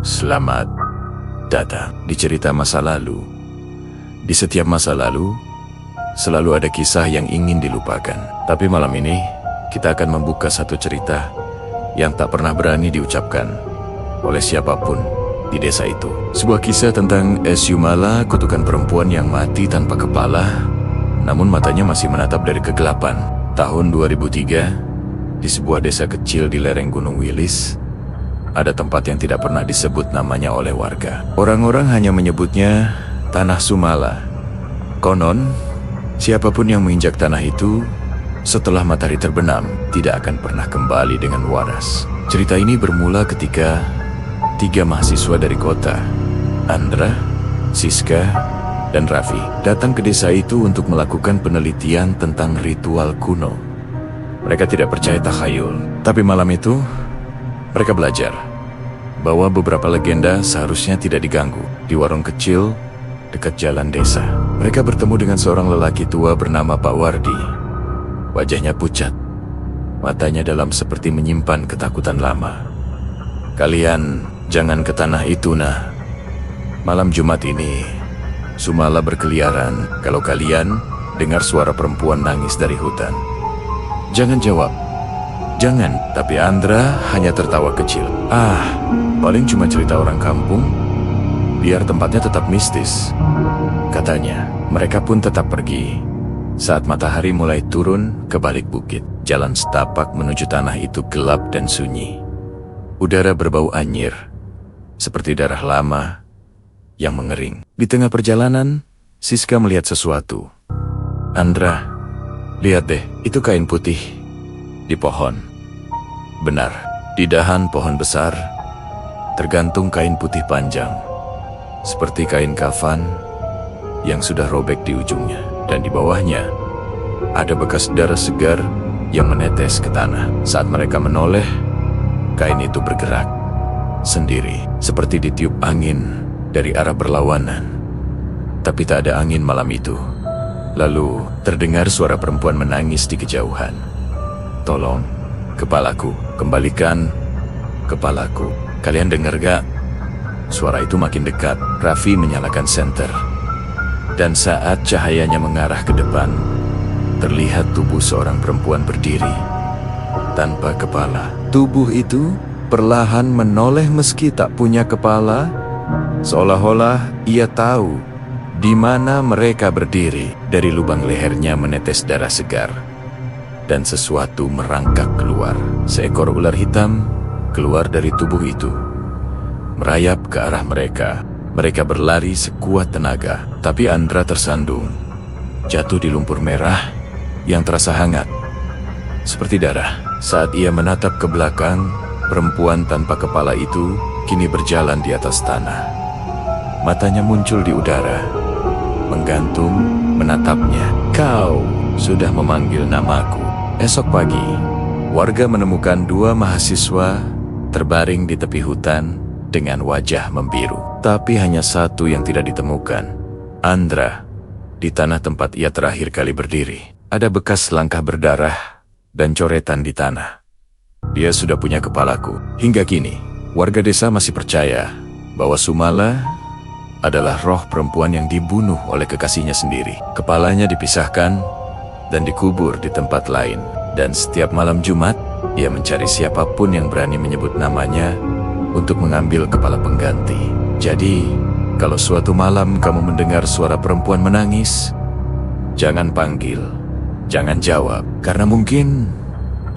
Selamat datang di cerita masa lalu. Di setiap masa lalu, selalu ada kisah yang ingin dilupakan. Tapi malam ini, kita akan membuka satu cerita yang tak pernah berani diucapkan oleh siapapun di desa itu. Sebuah kisah tentang Esyumala, kutukan perempuan yang mati tanpa kepala, namun matanya masih menatap dari kegelapan. Tahun 2003, di sebuah desa kecil di lereng Gunung Wilis, ada tempat yang tidak pernah disebut namanya oleh warga. Orang-orang hanya menyebutnya Tanah Sumala. Konon, siapapun yang menginjak tanah itu setelah matahari terbenam tidak akan pernah kembali dengan waras. Cerita ini bermula ketika 3 mahasiswa dari kota, Andra, Siska, dan Raffi, datang ke desa itu untuk melakukan penelitian tentang ritual kuno. Mereka tidak percaya takhayul, tapi malam itu mereka belajar bahwa beberapa legenda seharusnya tidak diganggu. Di warung kecil dekat jalan desa, mereka bertemu dengan seorang lelaki tua bernama Pak Wardi. Wajahnya pucat, matanya dalam seperti menyimpan ketakutan lama. "Kalian jangan ke tanah itu, nah. Malam Jumat ini, Sumala berkeliaran. Kalau kalian dengar suara perempuan nangis dari hutan, jangan jawab. Jangan." Tapi Andra hanya tertawa kecil. Paling cuma cerita orang kampung, biar tempatnya tetap mistis, katanya. Mereka pun tetap pergi. Saat matahari mulai turun ke balik bukit, jalan setapak menuju tanah itu gelap dan sunyi. Udara berbau anyir, seperti darah lama yang mengering. Di tengah perjalanan, Siska melihat sesuatu. "Andra, lihat deh, itu kain putih di pohon." Benar, di dahan pohon besar tergantung kain putih panjang, seperti kain kafan yang sudah robek di ujungnya. Dan di bawahnya ada bekas darah segar yang menetes ke tanah. Saat mereka menoleh, kain itu bergerak sendiri, seperti ditiup angin dari arah berlawanan. Tapi tak ada angin malam itu. Lalu terdengar suara perempuan menangis di kejauhan. "Tolong, kepalaku, kembalikan kepalaku. Kalian dengar gak?" Suara itu makin dekat. Raffi menyalakan senter, dan saat cahayanya mengarah ke depan, terlihat tubuh seorang perempuan berdiri tanpa kepala. Tubuh itu perlahan menoleh meski tak punya kepala, seolah-olah ia tahu di mana mereka berdiri. Dari lubang lehernya menetes darah segar, dan sesuatu merangkak keluar. Seekor ular hitam keluar dari tubuh itu, merayap ke arah mereka. Mereka berlari sekuat tenaga, tapi Andra tersandung, jatuh di lumpur merah yang terasa hangat, seperti darah. Saat ia menatap ke belakang, perempuan tanpa kepala itu kini berjalan di atas tanah. Matanya muncul di udara, menggantung, menatapnya. "Kau sudah memanggil namaku." Esok pagi, warga menemukan 2 mahasiswa terbaring di tepi hutan dengan wajah membiru. Tapi hanya satu yang tidak ditemukan. Andra, di tanah tempat ia terakhir kali berdiri. Ada bekas langkah berdarah dan coretan di tanah. "Dia sudah punya kepalaku." Hingga kini, warga desa masih percaya bahwa Sumala adalah roh perempuan yang dibunuh oleh kekasihnya sendiri. Kepalanya dipisahkan dan dikubur di tempat lain. Dan setiap malam Jumat, ia mencari siapapun yang berani menyebut namanya untuk mengambil kepala pengganti. Jadi, kalau suatu malam kamu mendengar suara perempuan menangis, jangan panggil, jangan jawab, karena mungkin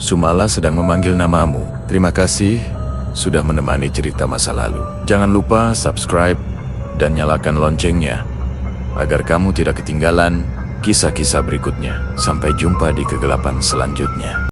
Sumala sedang memanggil namamu. Terima kasih sudah menemani cerita masa lalu. Jangan lupa subscribe dan nyalakan loncengnya, agar kamu tidak ketinggalan kisah-kisah berikutnya. Sampai jumpa di kegelapan selanjutnya.